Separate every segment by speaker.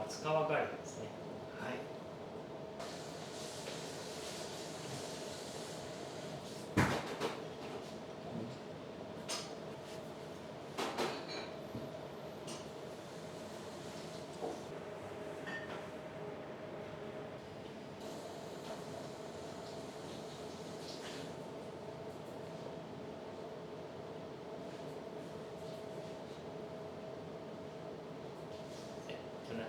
Speaker 1: 松川ガイドですね。はい。えっとね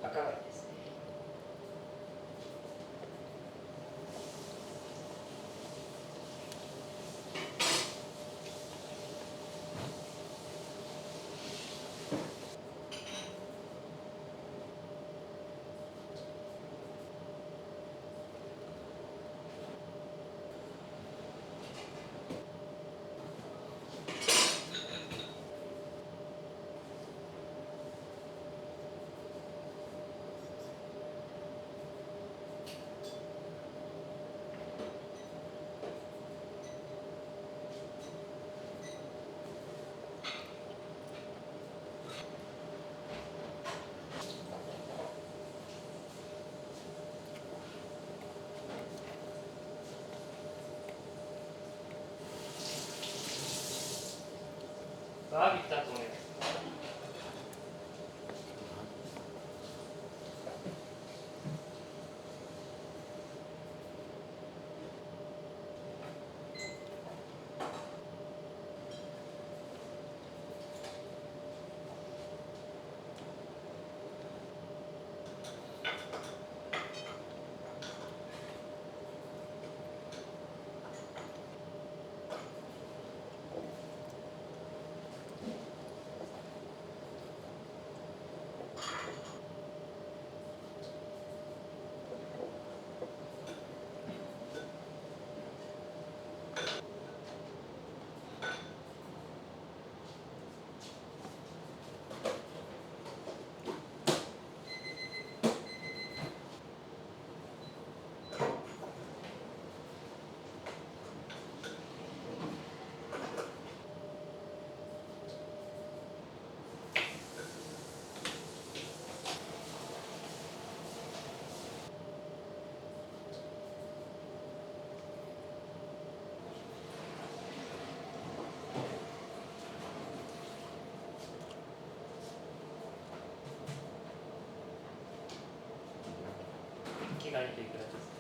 Speaker 1: 赤貝ですね。わあ、ビったと思います。気軽にという形です。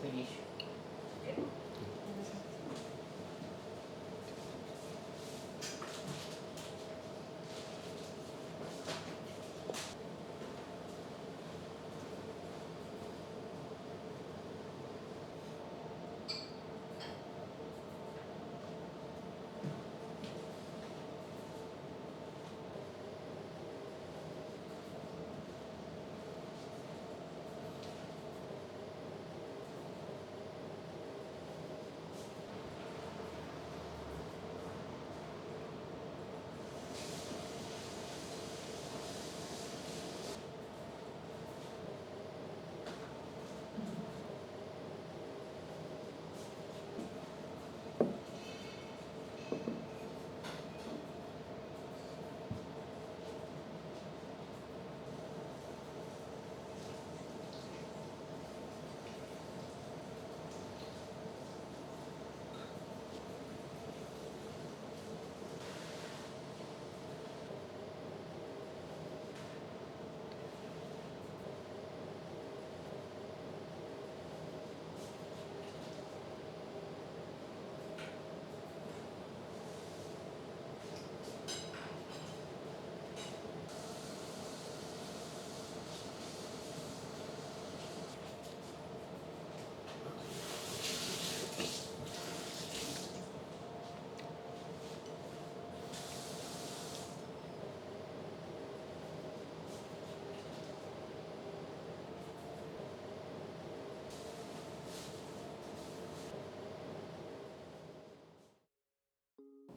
Speaker 1: finish. Okay.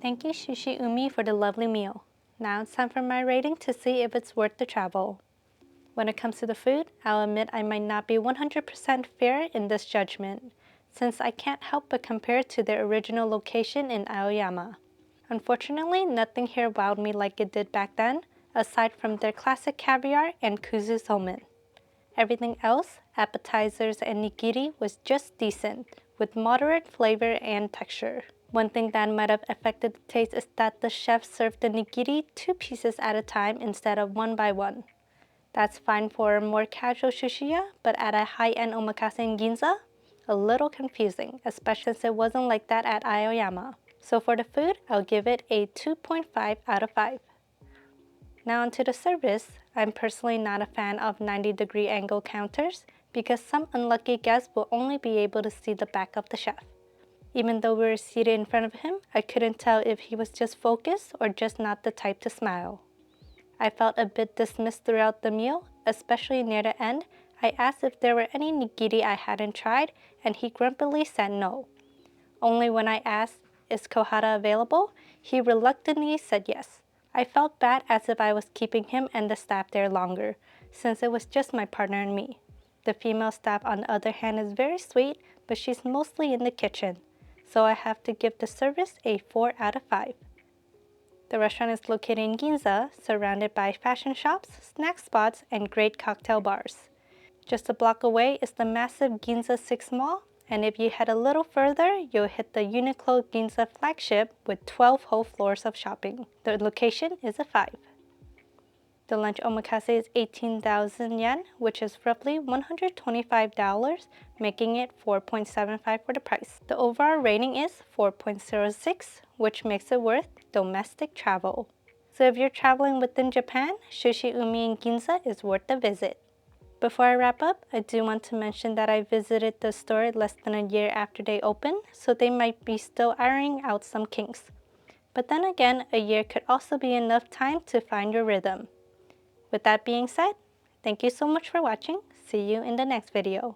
Speaker 2: Thank you, Sushi Umi, for the lovely meal. Now it's time for my rating to see if it's worth the travel. When it comes to the food, I'll admit I might not be 100% fair in this judgment, since I can't help but compare it to their original location in Aoyama. Unfortunately, nothing here wowed me like it did back then, aside from their classic caviar and kuzu somen. Everything else, appetizers and nigiri, was just decent, with moderate flavor and texture. One thing that might have affected the taste is that the chef served the nigiri 2 pieces at a time instead of 1 by 1. That's fine for a more casual sushiya, but at a high-end omakase in Ginza, a little confusing, especially since it wasn't like that at Aoyama. So for the food, I'll give it a 2.5 out of 5. Now onto the service. I'm personally not a fan of 90-degree angle counters because some unlucky guests will only be able to see the back of the chef. Even though we were seated in front of him, I couldn't tell if he was just focused or just not the type to smile. I felt a bit dismissed throughout the meal, especially near the end. I asked if there were any nigiri I hadn't tried, and he grumpily said no. Only when I asked, "Is Kohara available?" he reluctantly said yes. I felt bad as if I was keeping him and the staff there longer, since it was just my partner and me. The female staff, on the other hand, is very sweet, but she's mostly in the kitchen, so I have to give the service a 4 out of 5. The restaurant is located in Ginza, surrounded by fashion shops, snack spots, and great cocktail bars. Just a block away is the massive Ginza 6 Mall, and if you head a little further, you'll hit the Uniqlo Ginza flagship with 12 whole floors of shopping. The location is a 5. The lunch omakase is 18,000 yen, which is roughly $125, making it 4.75 for the price. The overall rating is 4.06, which makes it worth domestic travel. So if you're traveling within Japan, Sushi Umi in Ginza is worth a visit. Before I wrap up, I do want to mention that I visited the store less than a year after they opened, so they might be still ironing out some kinks. But then again, a year could also be enough time to find your rhythm. With that being said, thank you so much for watching. See you in the next video.